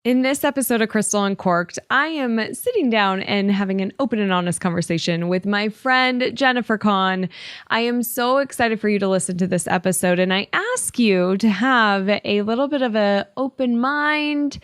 In this episode of Crystal Uncorked, I am sitting down and having an open and honest conversation with my friend Jennifer Conn. I am so excited for you to listen to this episode, and I ask you to have a little bit of an open mind,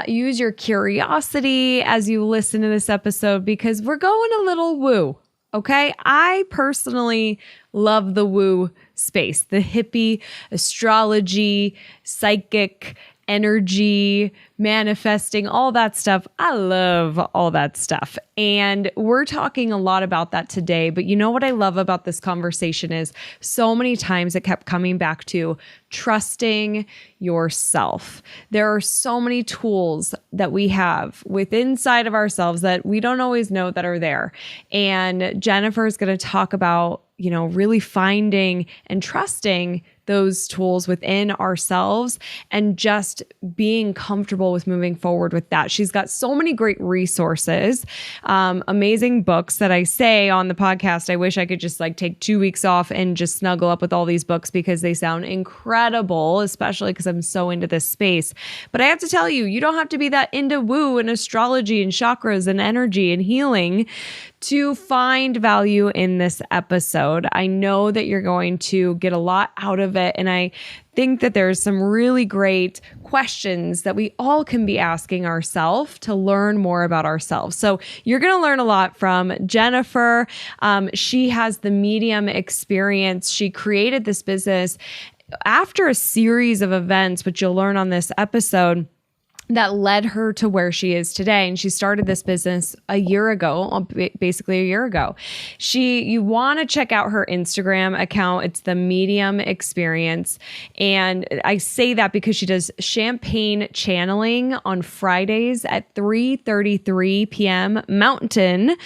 use your curiosity as you listen to this episode because we're going a little woo. Okay. I personally love the woo space, the hippie, astrology, psychic, energy, manifesting, all that stuff. I love all that stuff. And we're talking a lot about that today. But you know what I love about this conversation is so many times it kept coming back to trusting yourself. There are so many tools that we have within inside of ourselves that we don't always know that are there. And Jennifer is going to talk about really finding and trusting those tools within ourselves and just being comfortable with moving forward with that. She's got so many great resources, amazing books that I say on the podcast. I wish I could just take 2 weeks off and just snuggle up with all these books because they sound incredible, especially because I'm so into this space. But I have to tell you, you don't have to be that into woo and astrology and chakras and energy and healing to find value in this episode. I know that you're going to get a lot out of it. And I think that there's some really great questions that we all can be asking ourselves to learn more about ourselves. So you're going to learn a lot from Jennifer. She has the medium experience. She created this business after a series of events, which you'll learn on this episode, that led her to where she is today. And she started this business a year ago, basically a year ago. You want to check out her Instagram account. It's the Medium Experience. And I say that because she does champagne channeling on Fridays at 3:33 p.m. Mountain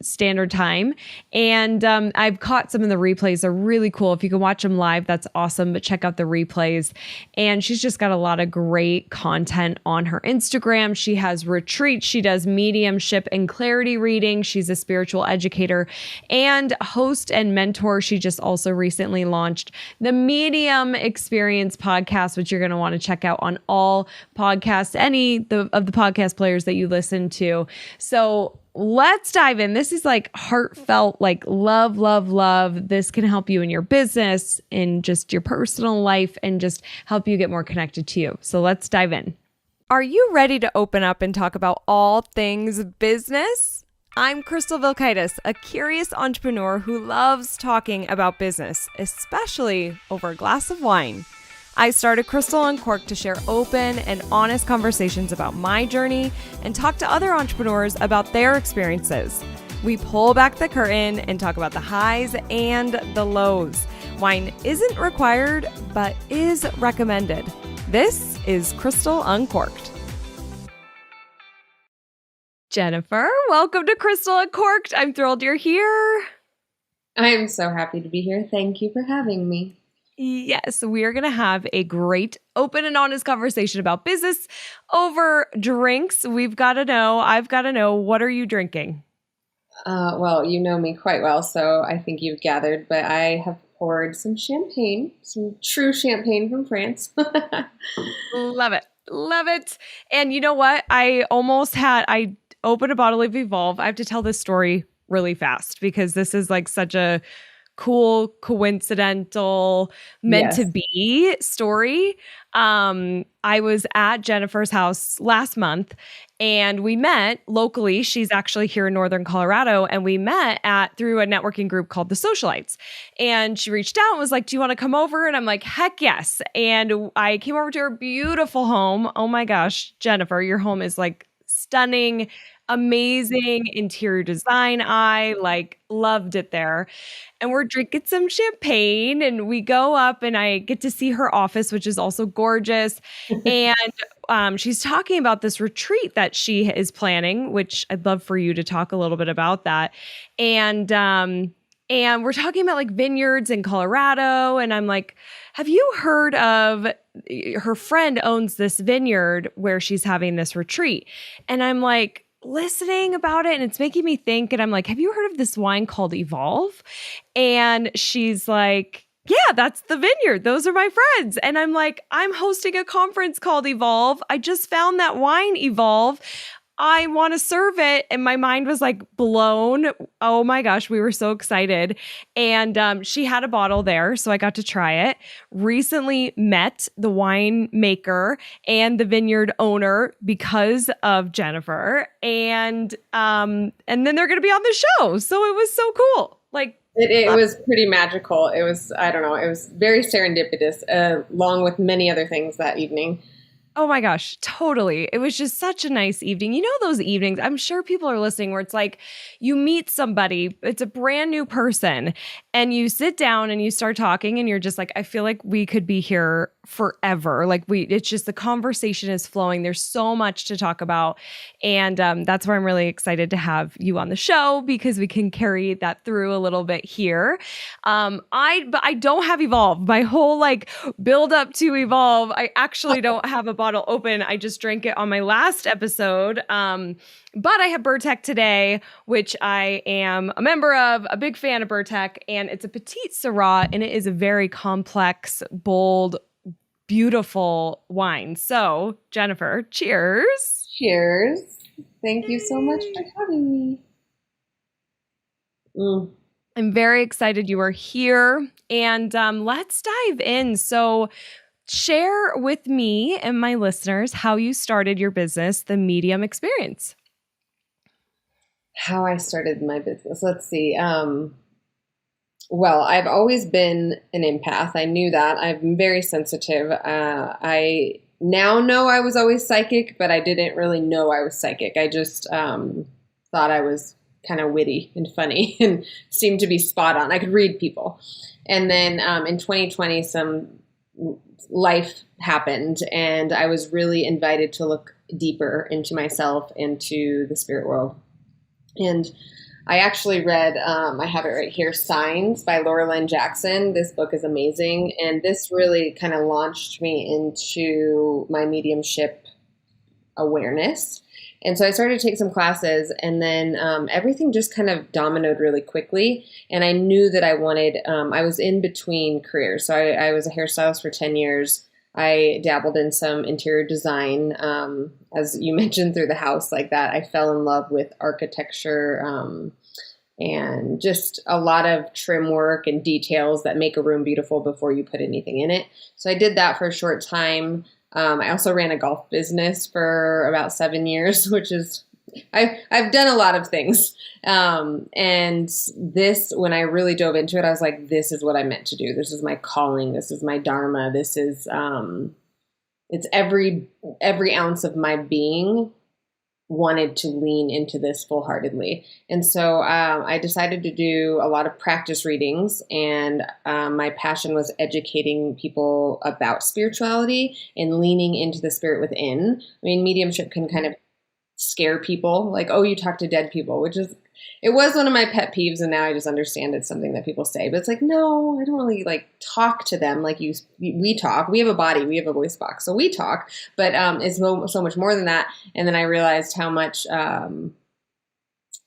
Standard Time. And I've caught some of the replays. They're really cool. If you can watch them live, that's awesome. But check out the replays. And she's just got a lot of great content on her Instagram. She has retreats. She does mediumship and clarity reading. She's a spiritual educator and host and mentor. She just also recently launched the Medium Experience podcast, which you're going to want to check out on all podcasts, of the podcast players that you listen to. So let's dive in. This is heartfelt, love, love, love. This can help you in your business, in just your personal life, and just help you get more connected to you. So let's dive in. Are you ready to open up and talk about all things business? I'm Crystal Vilkaitis, a curious entrepreneur who loves talking about business, especially over a glass of wine. I started Crystal Uncorked to share open and honest conversations about my journey and talk to other entrepreneurs about their experiences. We pull back the curtain and talk about the highs and the lows. Wine isn't required, but is recommended. This is Crystal Uncorked. Jennifer, welcome to Crystal Uncorked. I'm thrilled you're here. I am so happy to be here. Thank you for having me. Yes, we are going to have a great open and honest conversation about business over drinks. I've got to know, what are you drinking? Well, you know me quite well, so I think you've gathered, but I have poured some champagne, some true champagne from France. Love it. Love it. And you know what? I opened a bottle of Evolve. I have to tell this story really fast because this is such a cool, coincidental, meant to be story. I was at Jennifer's house last month and we met locally. She's actually here in Northern Colorado, and we met through a networking group called the Socialites. And she reached out and was like, "Do you want to come over?" And I'm like, "Heck yes." And I came over to her beautiful home. Oh my gosh, Jennifer, your home is stunning, amazing interior design. I loved it there. And we're drinking some champagne and we go up and I get to see her office, which is also gorgeous. And she's talking about this retreat that she is planning, which I'd love for you to talk a little bit about that. And we're talking about vineyards in Colorado. And I'm like, have you heard of, her friend owns this vineyard where she's having this retreat. And I'm listening about it and it's making me think. And I'm like, have you heard of this wine called Evolve? And she's like, Yeah, that's the vineyard. Those are my friends. And I'm like, I'm hosting a conference called Evolve. I just found that wine Evolve. I want to serve it. And my mind was like blown. Oh my gosh, we were so excited. And she had a bottle there, so I got to try it. Recently met the winemaker and the vineyard owner because of Jennifer. And then they're gonna be on the show. So it was so cool. Like It was pretty magical. It was, I don't know, it was very serendipitous, along with many other things that evening. Oh my gosh, totally. It was just such a nice evening. You know, those evenings, I'm sure people are listening where it's like you meet somebody, it's a brand new person, and you sit down and you start talking, and you're just like, I feel like we could be here forever. Like it's just the conversation is flowing. There's so much to talk about. And that's why I'm really excited to have you on the show because we can carry that through a little bit here. But I don't have Evolve. My whole like build up to Evolve, I actually don't have a bottle open. I just drank it on my last episode. But I have Burtec today, which I am a member of, a big fan of Burtec, and it's a petite Syrah, and it is a very complex, bold, beautiful wine. So, Jennifer, cheers. Cheers. Thank you so much for having me. I'm very excited you are here, and let's dive in. So, share with me and my listeners how you started your business, The Medium Experience. How I started my business. Let's see. Well, I've always been an empath. I knew that. I'm very sensitive. I now know I was always psychic, but I didn't really know I was psychic. I just thought I was kind of witty and funny and seemed to be spot on. I could read people. And then in 2020, some life happened, and I was really invited to look deeper into myself, into the spirit world. And I actually read, I have it right here, Signs by Laura Lynn Jackson. This book is amazing. And this really kind of launched me into my mediumship awareness. And so I started to take some classes, and then everything just kind of dominoed really quickly. And I knew that I wanted, I was in between careers. So I was a hairstylist for 10 years. I dabbled in some interior design, as you mentioned, through the house like that. I fell in love with architecture and just a lot of trim work and details that make a room beautiful before you put anything in it. So I did that for a short time. I also ran a golf business for about 7 years, which is, I've done a lot of things. And this, when I really dove into it, I was like, this is what I meant to do. This is my calling. This is my dharma. This is, it's every ounce of my being wanted to lean into this full-heartedly. And so I decided to do a lot of practice readings, and my passion was educating people about spirituality and leaning into the spirit within. I mean, mediumship can kind of scare people, like, oh, you talk to dead people, which is, it was one of my pet peeves, and now I just understand it's something that people say. But it's like, no, I don't really like talk to them like we talk. We have a body, we have a voice box, so we talk. But it's so much more than that. And then I realized how much,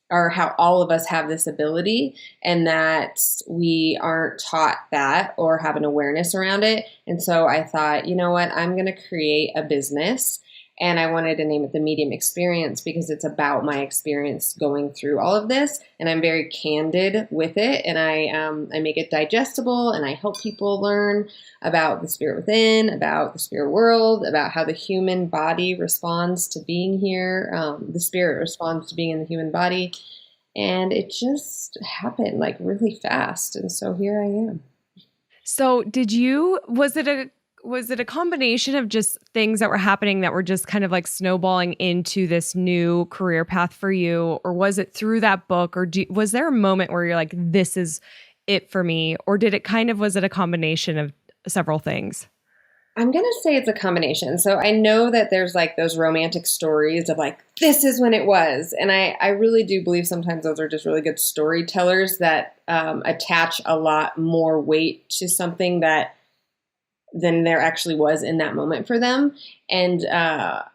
or how all of us have this ability, and that we aren't taught that or have an awareness around it. And so I thought, you know what, I'm going to create a business. And I wanted to name it The Medium Experience because it's about my experience going through all of this. And I'm very candid with it. And I make it digestible, and I help people learn about the spirit within, about the spirit world, about how the human body responds to being here. The spirit responds to being in the human body. And it just happened like really fast. And so here I am. So was it a combination of just things that were happening that were just kind of like snowballing into this new career path for you? Or was it through that book? Or was there a moment where you're like, this is it for me? Or was it a combination of several things? I'm going to say it's a combination. So I know that there's like those romantic stories of like, this is when it was. And I really do believe sometimes those are just really good storytellers that attach a lot more weight to something than there actually was in that moment for them. And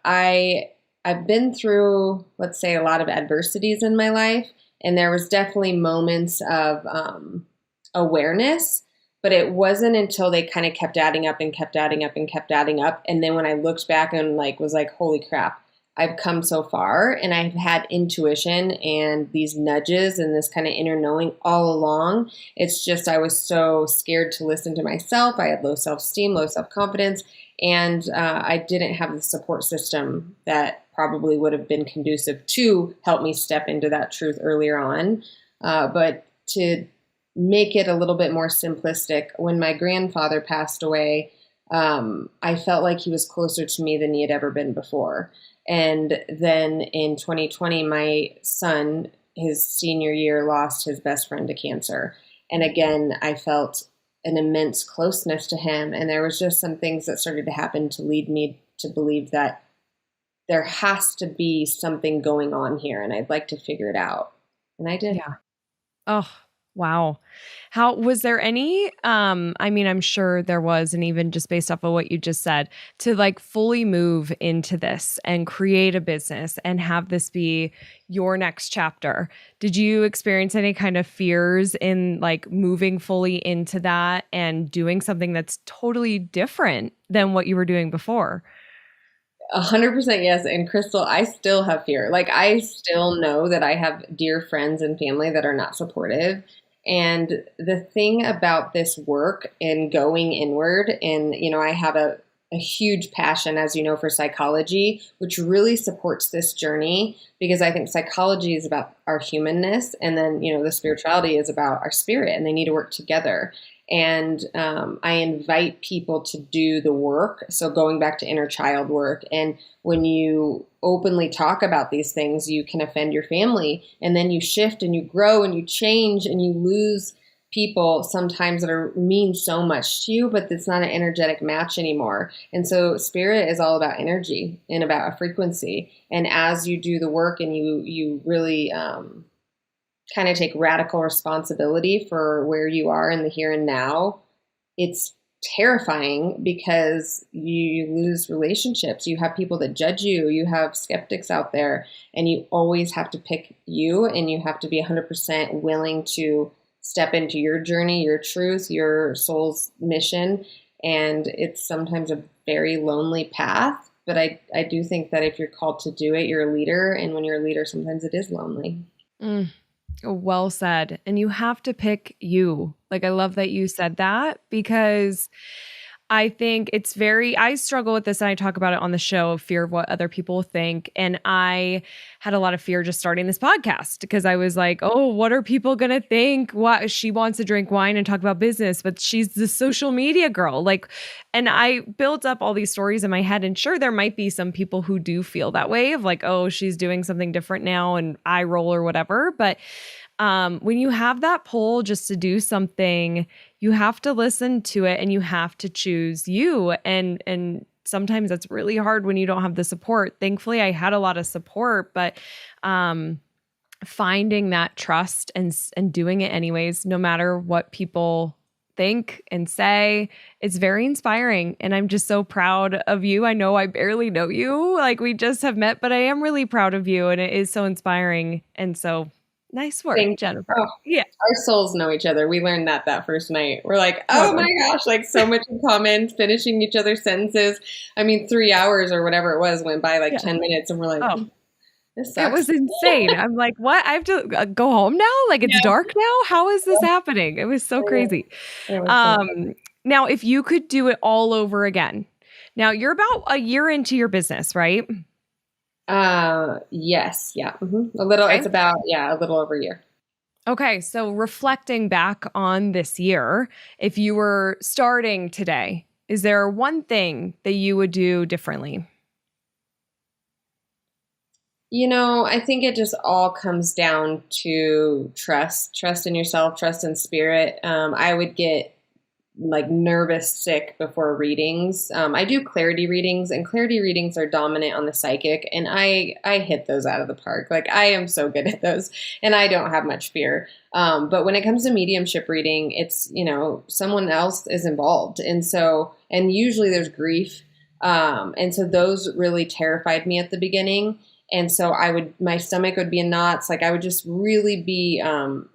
I've been through, let's say, a lot of adversities in my life, and there was definitely moments of awareness, But it wasn't until they kind of kept adding up and kept adding up and kept adding up. And then when I looked back and like was like, holy crap, I've come so far, and I've had intuition and these nudges and this kind of inner knowing all along. It's just I was so scared to listen to myself. I had low self-esteem, low self-confidence, and I didn't have the support system that probably would have been conducive to help me step into that truth earlier on. But to make it a little bit more simplistic, when my grandfather passed away, I felt like he was closer to me than he had ever been before. And then in 2020, my son, his senior year, lost his best friend to cancer. And again, I felt an immense closeness to him. And there was just some things that started to happen to lead me to believe that there has to be something going on here, and I'd like to figure it out. And I did. Yeah. Oh, wow. How was there any, I mean, I'm sure there was, and even just based off of what you just said, to like fully move into this and create a business and have this be your next chapter. Did you experience any kind of fears in like moving fully into that and doing something that's totally different than what you were doing before? 100% yes. And Crystal, I still have fear. Like, I still know that I have dear friends and family that are not supportive. And the thing about this work and going inward, and, you know, I have a huge passion, as you know, for psychology, which really supports this journey, because I think psychology is about our humanness. And then, you know, the spirituality is about our spirit, and they need to work together. And I invite people to do the work. So going back to inner child work, and when you openly talk about these things, you can offend your family, and then you shift and you grow and you change, and you lose people sometimes that mean so much to you, but it's not an energetic match anymore. And so spirit is all about energy and about a frequency. And as you do the work and you really kind of take radical responsibility for where you are in the here and now, it's terrifying because you lose relationships. You have people that judge you. You have skeptics out there, and you always have to pick you, and you have to be 100% willing to step into your journey, your truth, your soul's mission. And it's sometimes a very lonely path, but I do think that if you're called to do it, you're a leader. And when you're a leader, sometimes it is lonely. Well said. And you have to pick you. Like, I love that you said that, because I think it's I struggle with this, and I talk about it on the show, of fear of what other people think. And I had a lot of fear just starting this podcast, because I was like, oh, what are people going to think? What, she wants to drink wine and talk about business, but she's the social media girl. Like, and I built up all these stories in my head, and sure, there might be some people who do feel that way of like, oh, she's doing something different now, and eye roll or whatever. But when you have that pull just to do something, you have to listen to it, and you have to choose you. And sometimes that's really hard when you don't have the support. Thankfully, I had a lot of support, but finding that trust and doing it anyways, no matter what people think and say, it's very inspiring. And I'm just so proud of you. I know I barely know you, like we just have met, but I am really proud of you, and it is so inspiring. And so nice work, Jennifer. Oh, yeah. Our souls know each other. We learned that first night. We're like, oh my gosh, like so much in common, finishing each other's sentences. I mean, 3 hours or whatever it was went by like 10 minutes, and we're like, oh, this sucks. It was insane. I'm like, what? I have to go home now? Like, it's dark now? How is this happening? It was so crazy. Now, if you could do it all over again, now you're about a year into your business, right? Yes. Yeah. Mm-hmm. A little, okay. It's about, a little over a year. Okay. So reflecting back on this year, if you were starting today, is there one thing that you would do differently? You know, I think it just all comes down to trust in yourself, trust in spirit. I would get like nervous sick before readings. I do clarity readings, and clarity readings are dominant on the psychic, and I hit those out of the park. Like, I am so good at those, and I don't have much fear. But when it comes to mediumship reading, it's, you know, someone else is involved. And usually there's grief. And so those really terrified me at the beginning. And so my stomach would be in knots. Like, I would just really be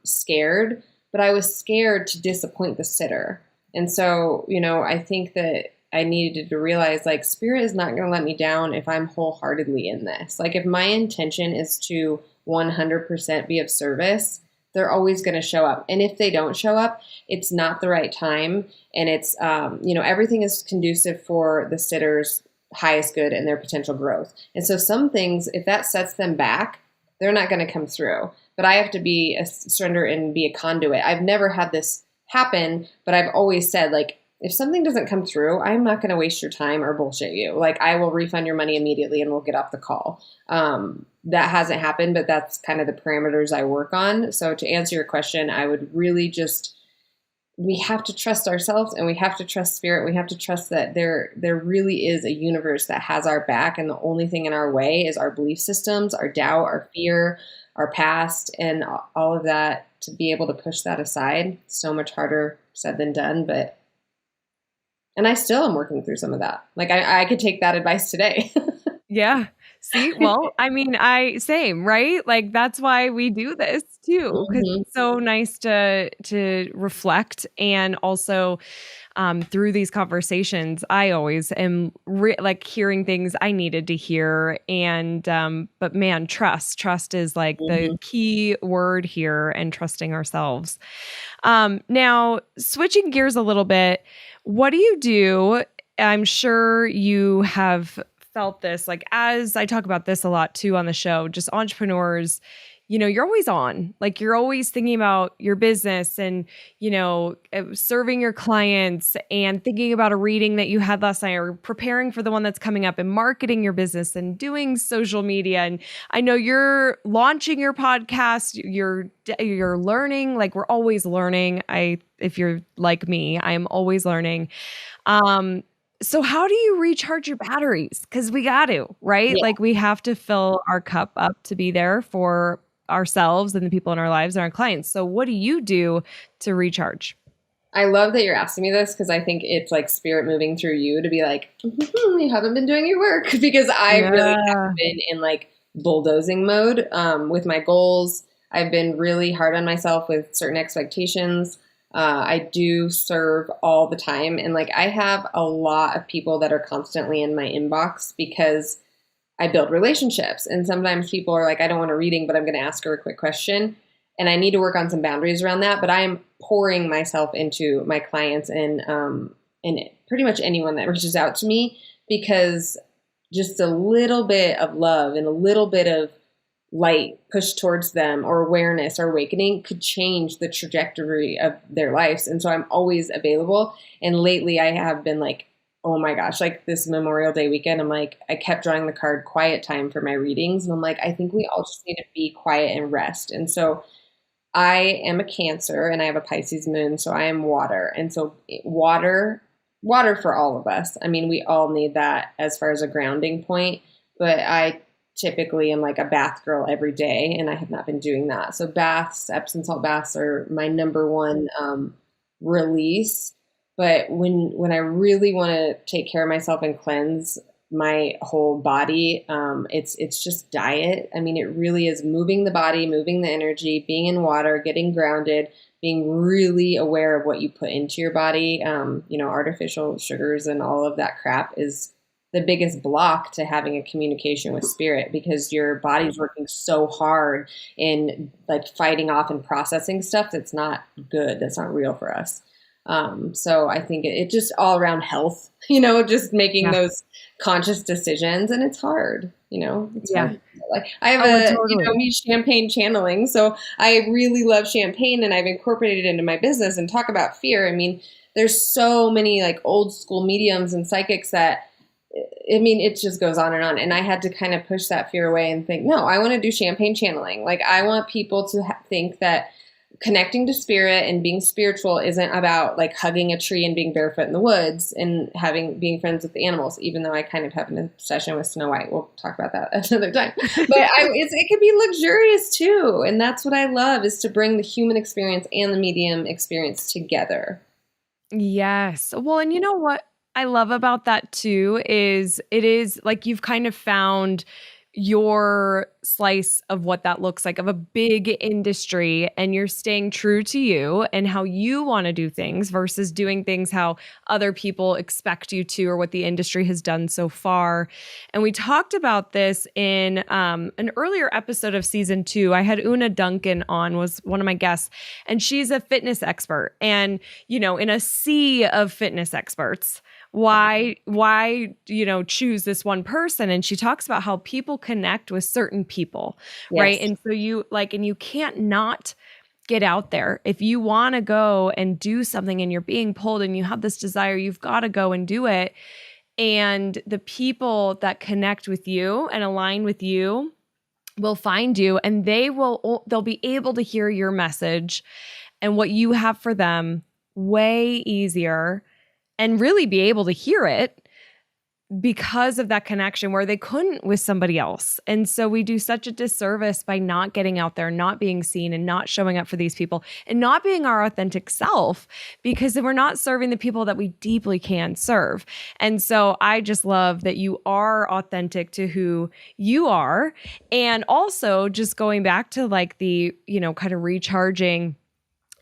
scared, but I was scared to disappoint the sitter. And so, I think that I needed to realize like spirit is not going to let me down if I'm wholeheartedly in this. Like if my intention is to 100% be of service, they're always going to show up. And if they don't show up, it's not the right time. And it's, everything is conducive for the sitter's highest good and their potential growth. And so some things, if that sets them back, they're not going to come through. But I have to be a surrender and be a conduit. I've never had this happen, but I've always said, like, if something doesn't come through, I'm not going to waste your time or bullshit you. Like, I will refund your money immediately and we'll get off the call. That hasn't happened, but that's kind of the parameters I work on. So to answer your question, I would really we have to trust ourselves and we have to trust spirit. We have to trust that there really is a universe that has our back. And the only thing in our way is our belief systems, our doubt, our fear, our past, and all of that. To be able to push that aside, so much harder said than done, and I still am working through some of that. Like I could take that advice today. Yeah. See, well, I mean, same, right? Like that's why we do this too, because it's so nice to reflect, and also through these conversations, I always am like hearing things I needed to hear, and but man, trust is like the key word here, and trusting ourselves. Now, switching gears a little bit, what do you do? I'm sure you have felt this, like as I talk about this a lot too on the show, just entrepreneurs, you're always on, like you're always thinking about your business and, serving your clients and thinking about a reading that you had last night or preparing for the one that's coming up and marketing your business and doing social media. And I know you're launching your podcast, you're learning, like we're always learning. If you're like me, I am always learning. So how do you recharge your batteries? Because we got to, right? Yeah. Like we have to fill our cup up to be there for ourselves and the people in our lives and our clients. So what do you do to recharge? I love that you're asking me this, because I think it's like spirit moving through you to be like, you haven't been doing your work, because I really have been in like bulldozing mode with my goals. I've been really hard on myself with certain expectations. I do serve all the time. And like, I have a lot of people that are constantly in my inbox because I build relationships. And sometimes people are like, I don't want a reading, but I'm going to ask her a quick question. And I need to work on some boundaries around that. But I am pouring myself into my clients and pretty much anyone that reaches out to me, because just a little bit of love and a little bit of light pushed towards them, or awareness or awakening, could change the trajectory of their lives. And so I'm always available. And lately I have been like, oh my gosh, like this Memorial Day weekend, I'm like, I kept drawing the card quiet time for my readings. And I'm like, I think we all just need to be quiet and rest. And so I am a Cancer and I have a Pisces moon. So I am water. And so water for all of us. I mean, we all need that as far as a grounding point, but I typically am like a bath girl every day, and I have not been doing that. So baths, Epsom salt baths, are my number one release. But when I really want to take care of myself and cleanse my whole body, it's just diet. I mean, it really is moving the body, moving the energy, being in water, getting grounded, being really aware of what you put into your body. Artificial sugars and all of that crap is the biggest block to having a communication with spirit, because your body's working so hard in like fighting off and processing stuff that's not good, that's not real for us. So I think it just all around health, just making those conscious decisions, and it's hard, it's hard. Like I have me champagne channeling. So I really love champagne, and I've incorporated it into my business. And talk about fear. I mean, there's so many like old school mediums and psychics that, I mean, it just goes on. And I had to kind of push that fear away and think, no, I want to do champagne channeling. Like I want people to think that connecting to spirit and being spiritual isn't about like hugging a tree and being barefoot in the woods and being friends with the animals, even though I kind of have an obsession with Snow White. We'll talk about that another time. But it can be luxurious too. And that's what I love, is to bring the human experience and the medium experience together. Yes. Well, and you know what I love about that too is it is like you've kind of found your slice of what that looks like of a big industry, and you're staying true to you and how you want to do things versus doing things how other people expect you to or what the industry has done so far. And we talked about this in an earlier episode of season 2. I had Una Duncan on, was one of my guests, and she's a fitness expert. And, in a sea of fitness experts, why choose this one person? And she talks about how people connect with certain people, right? And so you can't not get out there. If you want to go and do something and you're being pulled and you have this desire, you've got to go and do it. And the people that connect with you and align with you will find you, and they'll be able to hear your message and what you have for them way easier, and really be able to hear it because of that connection where they couldn't with somebody else. And so we do such a disservice by not getting out there, not being seen, and not showing up for these people, and not being our authentic self, because then we're not serving the people that we deeply can serve. And so I just love that you are authentic to who you are. And also just going back to like the, kind of recharging.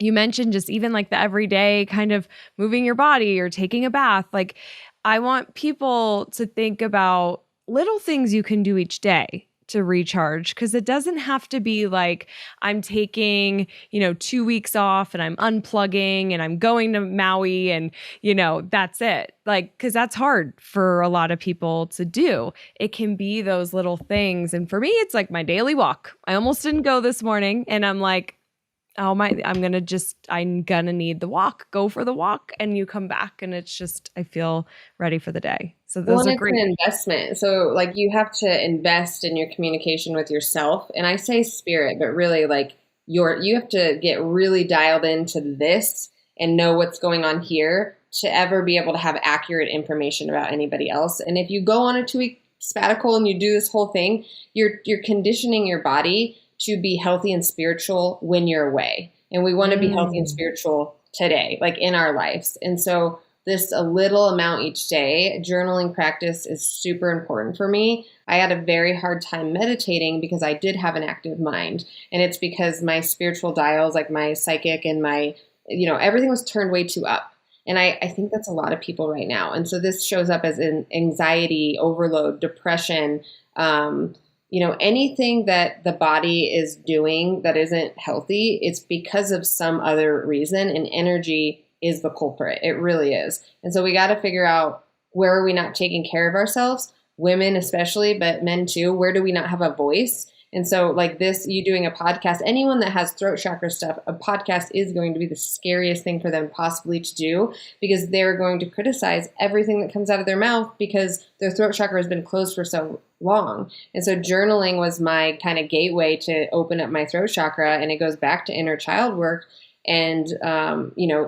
You mentioned just even like the everyday kind of moving your body or taking a bath. Like, I want people to think about little things you can do each day to recharge, because it doesn't have to be like I'm taking, 2 weeks off and I'm unplugging and I'm going to Maui and, that's it. Like, because that's hard for a lot of people to do. It can be those little things. And for me, it's like my daily walk. I almost didn't go this morning, and I'm like, I'm gonna need the walk. Go for the walk, and you come back, and it's just, I feel ready for the day. So those are great. It's an investment. So like you have to invest in your communication with yourself. And I say spirit, but really like you have to get really dialed into this and know what's going on here to ever be able to have accurate information about anybody else. And if you go on a 2-week sabbatical and you do this whole thing, you're conditioning your body to be healthy and spiritual when you're away. And we want to be healthy and spiritual today, like in our lives. And so this a little amount each day, journaling practice is super important for me. I had a very hard time meditating because I did have an active mind. And it's because my spiritual dials, like my psychic and my, everything was turned way too up. And I think that's a lot of people right now. And so this shows up as an anxiety, overload, depression, anything that the body is doing that isn't healthy, it's because of some other reason, and energy is the culprit. It really is. And so we got to figure out, where are we not taking care of ourselves? Women especially, but men too. Where do we not have a voice? And so like this, you doing a podcast, anyone that has throat chakra stuff, a podcast is going to be the scariest thing for them possibly to do, because they're going to criticize everything that comes out of their mouth because their throat chakra has been closed for so long. And so journaling was my kind of gateway to open up my throat chakra. And it goes back to inner child work and,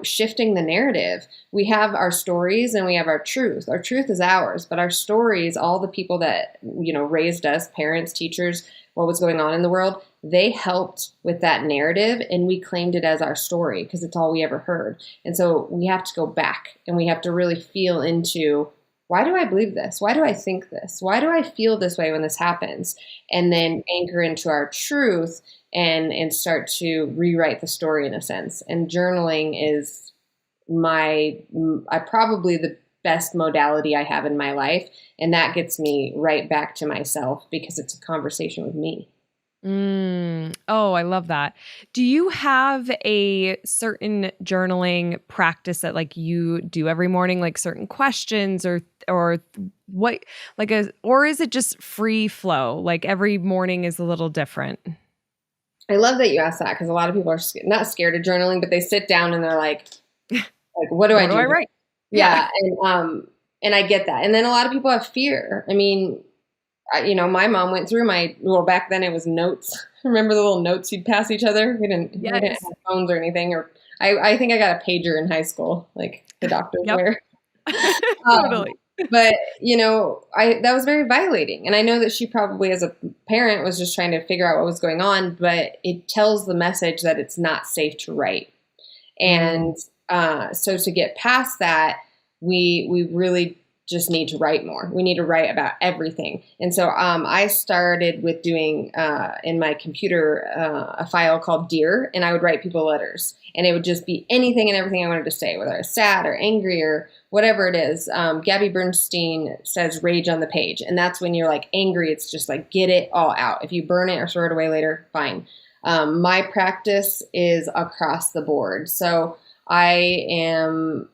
shifting the narrative. We have our stories and we have our truth. Our truth is ours, but our stories, all the people that, raised us, parents, teachers, what was going on in the world, they helped with that narrative, and we claimed it as our story because it's all we ever heard. And so we have to go back and we have to really feel into, why do I believe this? Why do I think this? Why do I feel this way when this happens? And then anchor into our truth and start to rewrite the story in a sense. And journaling is probably the best modality I have in my life. And that gets me right back to myself because it's a conversation with me. Oh, I love that. Do you have a certain journaling practice that like you do every morning, like certain questions or what, or is it just free flow? Like every morning is a little different. I love that you asked that, because a lot of people are not scared of journaling, but they sit down and they're like, what do I do? What do I write? Yeah. And I get that. And then a lot of people have fear. I mean, my mom went through back then it was notes. Remember the little notes you'd pass each other? We didn't have phones or anything. Or I think I got a pager in high school, like the doctors wear. Totally. But, that was very violating. And I know that she probably as a parent was just trying to figure out what was going on, but it tells the message that it's not safe to write. And so to get past that, we really just need to write more. We need to write about everything. And so I started with doing in my computer a file called Dear, and I would write people letters. And it would just be anything and everything I wanted to say, whether I was sad or angry or whatever it is. Gabby Bernstein says rage on the page. And that's when you're like angry. It's just like get it all out. If you burn it or throw it away later, fine. My practice is across the board. So I am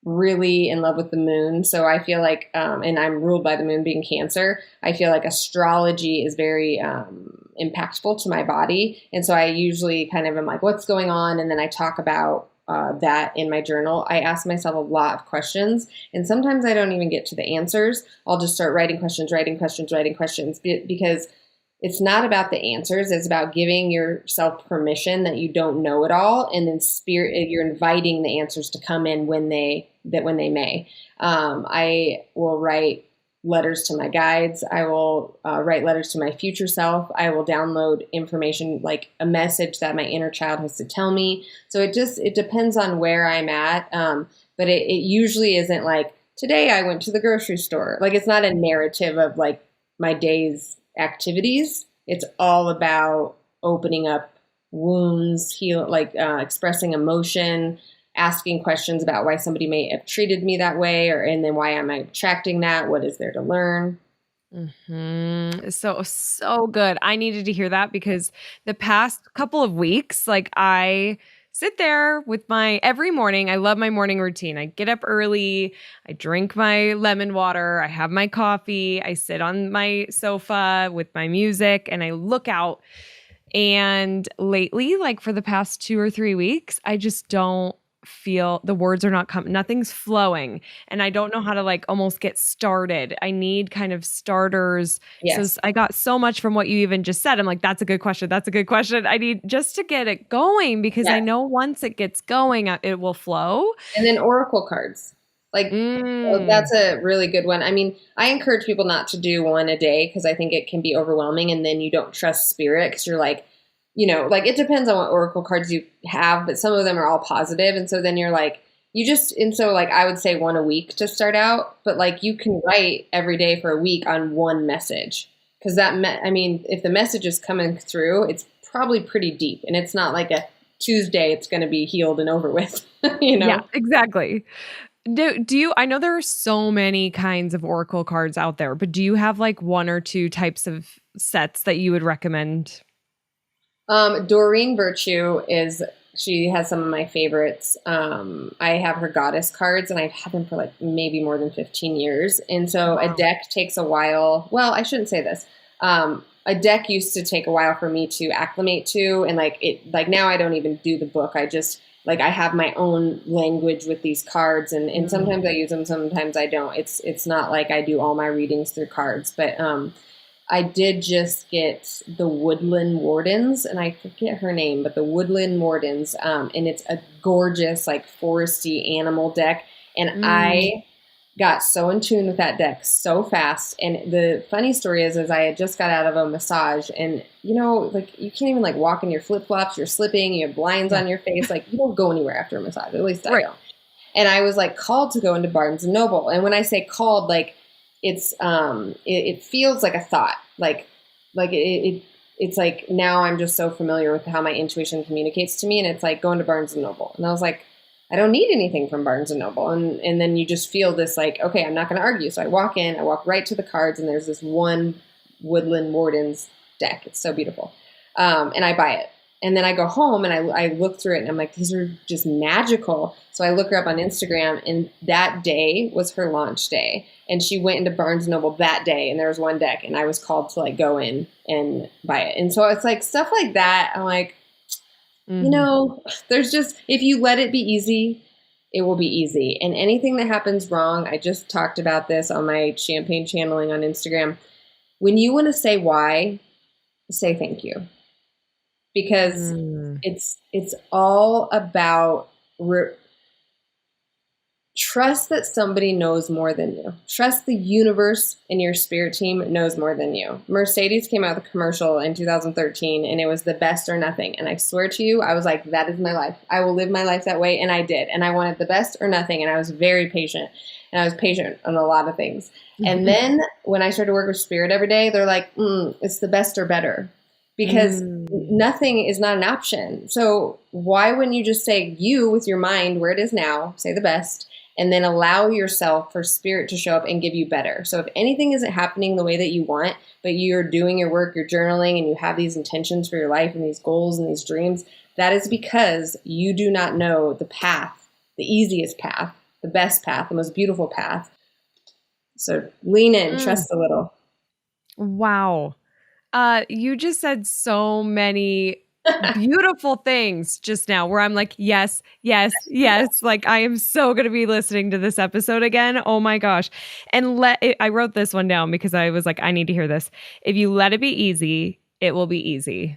really in love with the moon. So I feel like, and I'm ruled by the moon being Cancer, I feel like astrology is very impactful to my body. And so I usually kind of am like, what's going on? And then I talk about that in my journal. I ask myself a lot of questions, and sometimes I don't even get to the answers. I'll just start writing questions, because it's not about the answers. It's about giving yourself permission that you don't know it all. And then you're inviting the answers to come in when they may. I will write letters to my guides. I will write letters to my future self. I will download information, like a message that my inner child has to tell me. So it depends on where I'm at. But it usually isn't like, today I went to the grocery store. Like, it's not a narrative of like my day's activities. It's all about opening up wounds, expressing emotion, asking questions about why somebody may have treated me that way, and then why am I attracting that? What is there to learn? Mm-hmm. So good. I needed to hear that because the past couple of weeks, like I sit there with every morning. I love my morning routine. I get up early. I drink my lemon water. I have my coffee. I sit on my sofa with my music and I look out. And lately, like for the past 2 or 3 weeks, I just don't feel the words are not coming. Nothing's flowing. And I don't know how to like almost get started. I need kind of starters. Yes. So I got so much from what you even just said. I'm like, that's a good question. That's a good question. I need just to get it going because I know once it gets going, it will flow. And then oracle cards. That's a really good one. I mean, I encourage people not to do one a day because I think it can be overwhelming, and then you don't trust spirit because you're like, like it depends on what oracle cards you have, but some of them are all positive. And so then you're like, I would say one a week to start out, but like you can write every day for a week on one message. Cause if the message is coming through, it's probably pretty deep, and it's not like a Tuesday, it's going to be healed and over with, Yeah, exactly. Do you, I know there are so many kinds of oracle cards out there, but do you have like one or two types of sets that you would recommend? Doreen Virtue she has some of my favorites. I have her goddess cards, and I've had them for like maybe more than 15 years. And so a deck takes a while. Well, I shouldn't say this. A deck used to take a while for me to acclimate to. And now I don't even do the book. I just I have my own language with these cards, and sometimes I use them, sometimes I don't. It's not like I do all my readings through cards, but, I did just get the Woodland Wardens, and I forget her name, but the Woodland Wardens, and it's a gorgeous, like, foresty animal deck, and I got so in tune with that deck so fast. And the funny story is I had just got out of a massage, and, you can't even, walk in your flip-flops, you're slipping, you have blinds on your face, you don't go anywhere after a massage, at least I don't. And I was, called to go into Barnes & Noble, and when I say called, it's it feels like a thought, it's like now I'm just so familiar with how my intuition communicates to me, and it's like going to Barnes & Noble. And I was like, I don't need anything from Barnes & Noble. And then you just feel this okay, I'm not going to argue. So I walk in, I walk right to the cards, and there's this one Woodland Wardens deck. It's so beautiful. And I buy it. And then I go home and I look through it, and I'm like, these are just magical. So I look her up on Instagram, and that day was her launch day. And she went into Barnes & Noble that day, and there was one deck, and I was called to go in and buy it. And so it's stuff like that. I'm like, there's just, if you let it be easy, it will be easy. And anything that happens wrong, I just talked about this on my champagne channeling on Instagram. When you want to say why, say thank you. Because it's all about trust that somebody knows more than you. Trust the universe and your spirit team knows more than you. Mercedes came out with a commercial in 2013 and it was the best or nothing. And I swear to you, I was like, that is my life. I will live my life that way. And I did. And I wanted the best or nothing. And I was very patient. And I was patient on a lot of things. Mm-hmm. And then when I started to work with spirit every day, they're like, it's the best or better. Because nothing is not an option. So why wouldn't you just say you with your mind where it is now, say the best, and then allow yourself for spirit to show up and give you better. So if anything isn't happening the way that you want, but you're doing your work, you're journaling, and you have these intentions for your life and these goals and these dreams, that is because you do not know the path, the easiest path, the best path, the most beautiful path. So lean in, trust a little. Wow. You just said so many beautiful things just now where I'm like, yes, yes, yes. Like I am so going to be listening to this episode again. Oh my gosh. And I wrote this one down because I was like, I need to hear this. If you let it be easy, it will be easy.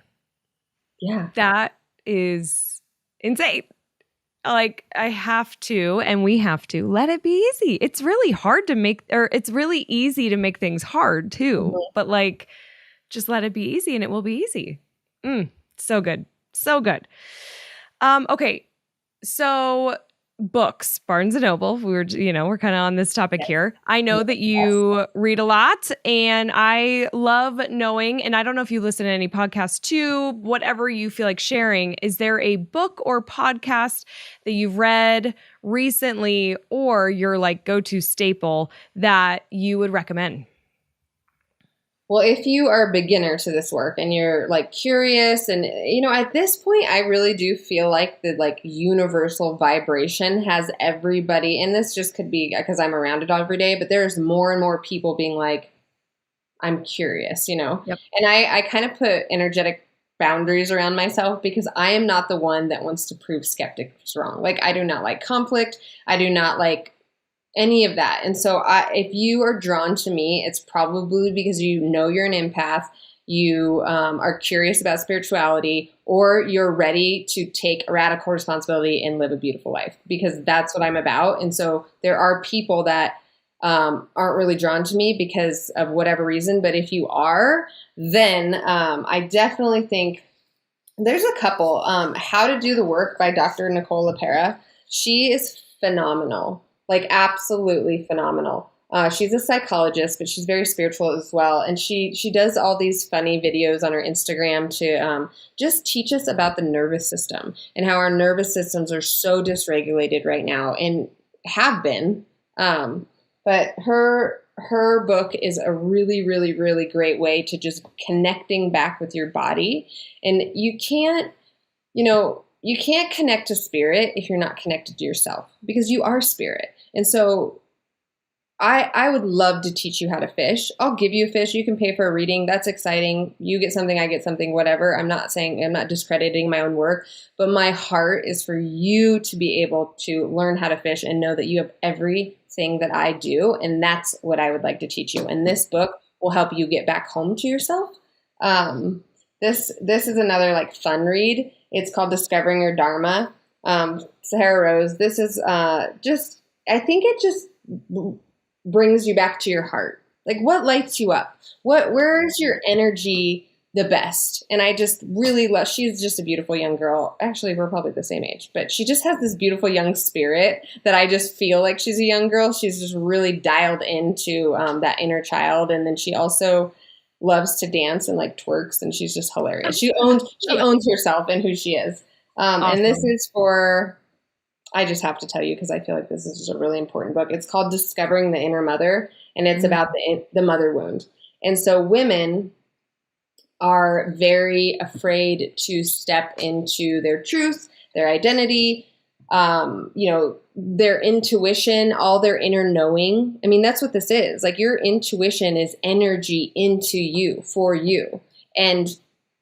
Yeah. That is insane. Like I have to, and we have to let it be easy. It's really hard to make, or it's really easy to make things hard too. Mm-hmm. But like, just let it be easy and it will be easy. So good. So good. Okay. So books, Barnes & Noble, we're kind of on this topic here. I know that you read a lot and I love knowing, and I don't know if you listen to any podcasts too, whatever you feel like sharing. Is there a book or podcast that you've read recently or your like go-to staple that you would recommend? Well, if you are a beginner to this work and you're like curious and, at this point, I really do feel like the like universal vibration has everybody, and this just could be because I'm around it every day, but there's more and more people being like, I'm curious, Yep. And I kind of put energetic boundaries around myself because I am not the one that wants to prove skeptics wrong. Like I do not like conflict. I do not like any of that. And so if you are drawn to me, it's probably because you're an empath, you are curious about spirituality, or you're ready to take radical responsibility and live a beautiful life, because that's what I'm about. And so there are people that aren't really drawn to me because of whatever reason. But if you are, then I definitely think there's a couple. How to Do the Work by Dr. Nicole LaPera. She is phenomenal. Like absolutely phenomenal. She's a psychologist, but she's very spiritual as well. And she does all these funny videos on her Instagram to just teach us about the nervous system and how our nervous systems are so dysregulated right now and have been. But her book is a really, really, really great way to just connecting back with your body. And you can't connect to spirit if you're not connected to yourself, because you are spirit. And so I would love to teach you how to fish. I'll give you a fish. You can pay for a reading. That's exciting. You get something, I get something, whatever. I'm not discrediting my own work, but my heart is for you to be able to learn how to fish and know that you have everything that I do. And that's what I would like to teach you. And this book will help you get back home to yourself. This is another like fun read. It's called Discovering Your Dharma. Sahara Rose. This is I think it just brings you back to your heart. Like what lights you up? Where is your energy the best? And I just really love, she's just a beautiful young girl. Actually, we're probably the same age, but she just has this beautiful young spirit that I just feel like she's a young girl. She's just really dialed into that inner child. And then she also loves to dance and like twerks, and she's just hilarious. She owns herself and who she is. Awesome. And this is for, I just have to tell you because I feel like this is just a really important book. It's called Discovering the Inner Mother, and it's about the mother wound. And so women are very afraid to step into their truth, their identity, their intuition, all their inner knowing. I mean, that's what this is. Like your intuition is energy into you, for you. And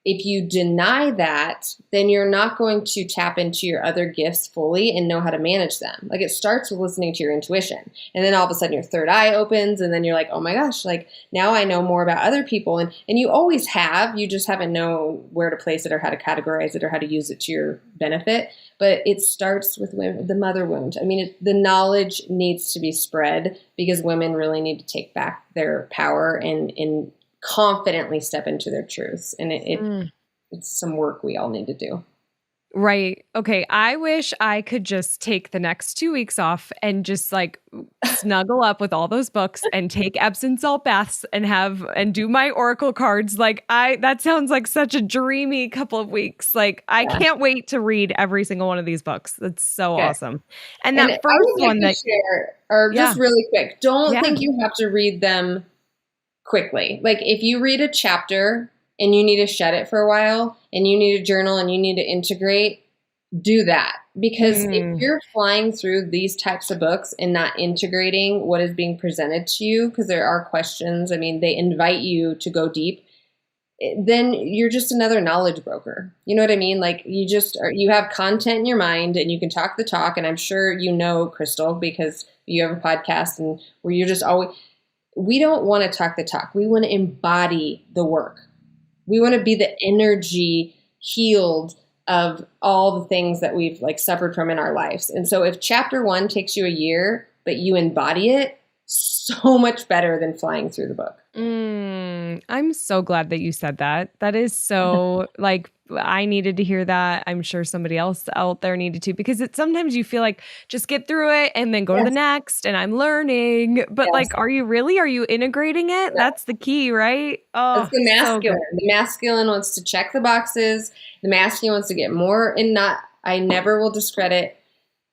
if you deny that, then you're not going to tap into your other gifts fully and know how to manage them. Like, it starts with listening to your intuition. And then all of a sudden your third eye opens, and then you're like, oh my gosh, like now I know more about other people. And you always have, you just haven't known where to place it or how to categorize it or how to use it to your benefit. But it starts with women, the mother wound. I mean, the knowledge needs to be spread because women really need to take back their power and confidently step into their truths. And it's some work we all need to do. Right. Okay. I wish I could just take the next 2 weeks off and just like snuggle up with all those books and take Epsom salt baths and do my oracle cards. Like, that sounds like such a dreamy couple of weeks. Like, I can't wait to read every single one of these books. That's so awesome. And that first I would like one to share, or just really quick, don't think you have to read them quickly. Like, if you read a chapter and you need to shut it for a while and you need to journal and you need to integrate, do that. Because if you're flying through these types of books and not integrating what is being presented to you, because there are questions, I mean, they invite you to go deep, then you're just another knowledge broker. You know what I mean? Like, you have content in your mind and you can talk the talk. And I'm sure you know, Crystal, because you have a podcast and where you're just always, we don't want to talk the talk. We want to embody the work. We want to be the energy healed of all the things that we've like suffered from in our lives. And so if chapter 1 takes you a year, but you embody it, so much better than flying through the book. I'm so glad that you said that. That is so like, I needed to hear that. I'm sure somebody else out there needed to, because sometimes you feel like just get through it and then go to the next and I'm learning. But like, are you integrating it? That's the key, right? Oh, it's the masculine. The masculine wants to check the boxes. The masculine wants to get more, and I never will discredit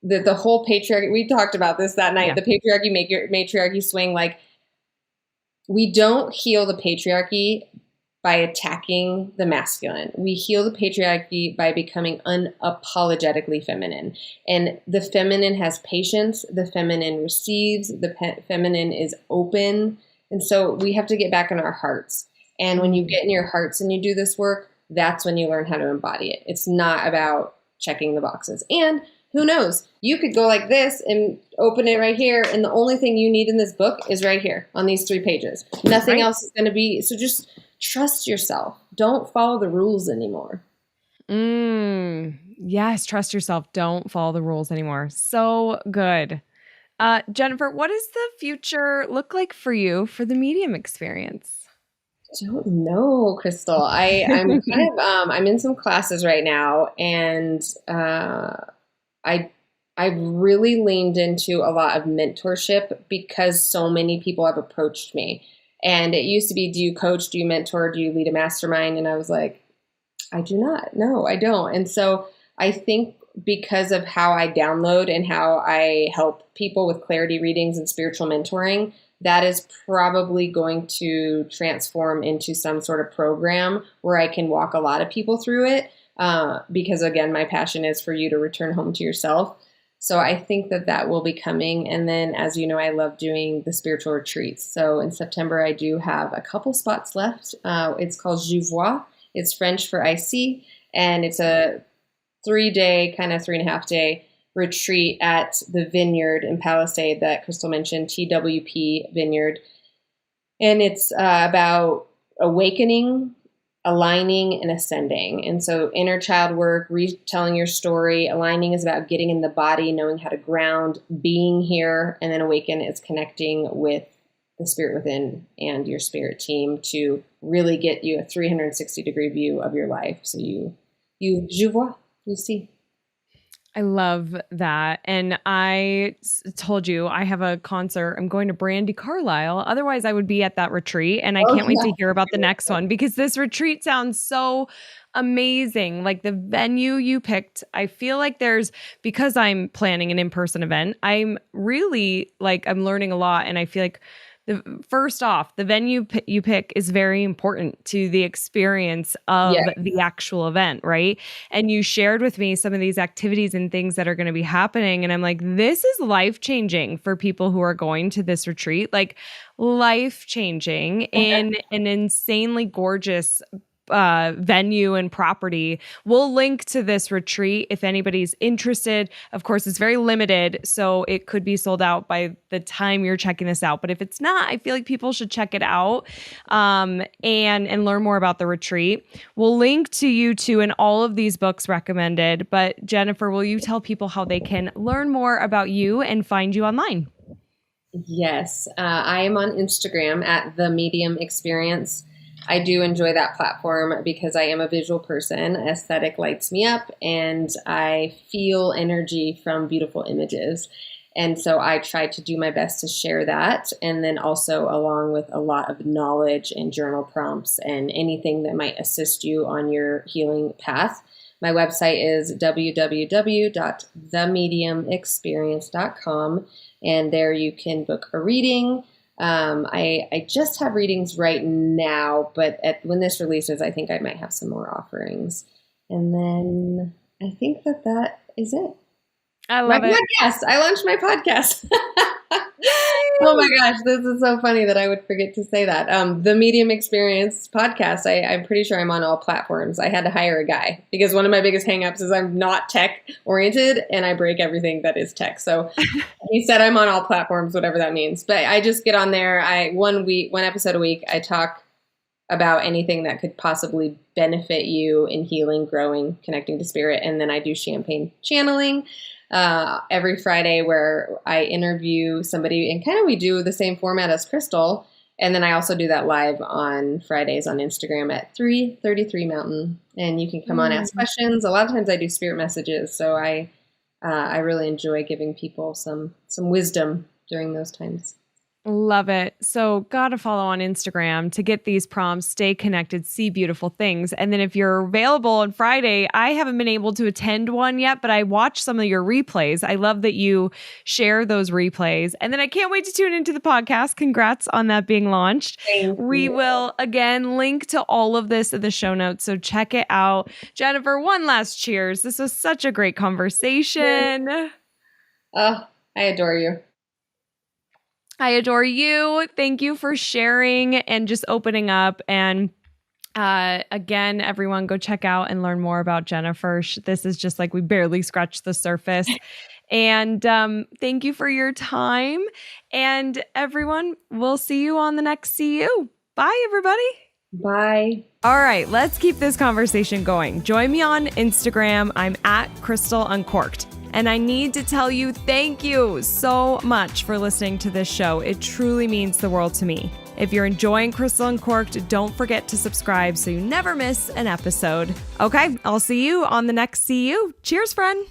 the whole patriarchy. We talked about this that night, the patriarchy, matriarchy swing. Like, we don't heal the patriarchy by attacking the masculine. We heal the patriarchy by becoming unapologetically feminine. And the feminine has patience. The feminine receives. The feminine is open. And so we have to get back in our hearts. And when you get in your hearts and you do this work, that's when you learn how to embody it. It's not about checking the boxes. And who knows? You could go like this and open it right here. And the only thing you need in this book is right here on these 3 pages. Nothing else is going to be. So just trust yourself. Don't follow the rules anymore. Yes. Trust yourself. Don't follow the rules anymore. So good. Jennifer, what does the future look like for you for the medium experience? I don't know, Crystal. I'm kind of, I'm in some classes right now, and I've really leaned into a lot of mentorship because so many people have approached me. And it used to be, do you coach, do you mentor, do you lead a mastermind? And I was like, I do not. No, I don't. And so I think because of how I download and how I help people with clarity readings and spiritual mentoring, that is probably going to transform into some sort of program where I can walk a lot of people through it. Because again, my passion is for you to return home to yourself. So I think that will be coming. And then, as you know, I love doing the spiritual retreats. So in September, I do have a couple spots left. It's called Je Vois. It's French for I see. And it's a 3-day, kind of 3.5-day retreat at the Vineyard in Palisade that Crystal mentioned, TWP Vineyard. And it's about awakening, aligning, and ascending. And so inner child work, retelling your story. Aligning is about getting in the body, knowing how to ground, being here. And then awaken is connecting with the spirit within and your spirit team to really get you a 360-degree view of your life. So je vois, you see. I love that. And I told you I have a concert. I'm going to Brandy Carlisle. Otherwise, I would be at that retreat. And I can't wait to hear about the next one because this retreat sounds so amazing. Like the venue you picked, I feel like because I'm planning an in-person event, I'm really I'm learning a lot. And I feel like first off, the venue you pick is very important to the experience of the actual event, right? And you shared with me some of these activities and things that are going to be happening. And I'm like, this is life-changing for people who are going to this retreat, like life-changing in an insanely gorgeous venue and property. We'll link to this retreat if anybody's interested. Of course, it's very limited, so it could be sold out by the time you're checking this out. But if it's not, I feel like people should check it out and learn more about the retreat. We'll link to you too in all of these books recommended. But Jennifer, will you tell people how they can learn more about you and find you online? Yes, I am on Instagram at The Medium Experience. I do enjoy that platform because I am a visual person. Aesthetic lights me up and I feel energy from beautiful images. And so I try to do my best to share that. And then also along with a lot of knowledge and journal prompts and anything that might assist you on your healing path. My website is www.themediumexperience.com. And there you can book a reading. I just have readings right now, but when this releases, I think I might have some more offerings. And then I think that is it. I love it. Podcast. I launched my podcast. Oh my gosh, this is so funny that I would forget to say that. The Medium Experience podcast, I'm pretty sure I'm on all platforms. I had to hire a guy because one of my biggest hangups is I'm not tech oriented and I break everything that is tech. So he said I'm on all platforms, whatever that means. But I just get on there. One episode a week, I talk about anything that could possibly benefit you in healing, growing, connecting to spirit. And then I do champagne channeling every Friday where I interview somebody and kind of we do the same format as Crystal. And then I also do that live on Fridays on Instagram at 3:33 Mountain. And you can come on, ask questions. A lot of times I do spirit messages. So I really enjoy giving people some wisdom during those times. Love it. So gotta follow on Instagram to get these prompts, stay connected, see beautiful things. And then if you're available on Friday, I haven't been able to attend one yet, but I watched some of your replays. I love that you share those replays. And then I can't wait to tune into the podcast. Congrats on that being launched. We will again link to all of this in the show notes. So check it out. Jennifer, one last cheers. This was such a great conversation. Oh, I adore you. I adore you. Thank you for sharing and just opening up. And again, everyone go check out and learn more about Jennifer. This is just like we barely scratched the surface. And thank you for your time. And everyone, we'll see you on the next CU. Bye, everybody. Bye. All right, let's keep this conversation going. Join me on Instagram. I'm at Crystal Uncorked. And I need to tell you, thank you so much for listening to this show. It truly means the world to me. If you're enjoying Crystal Uncorked, don't forget to subscribe so you never miss an episode. Okay, I'll see you on the next CU. Cheers, friend.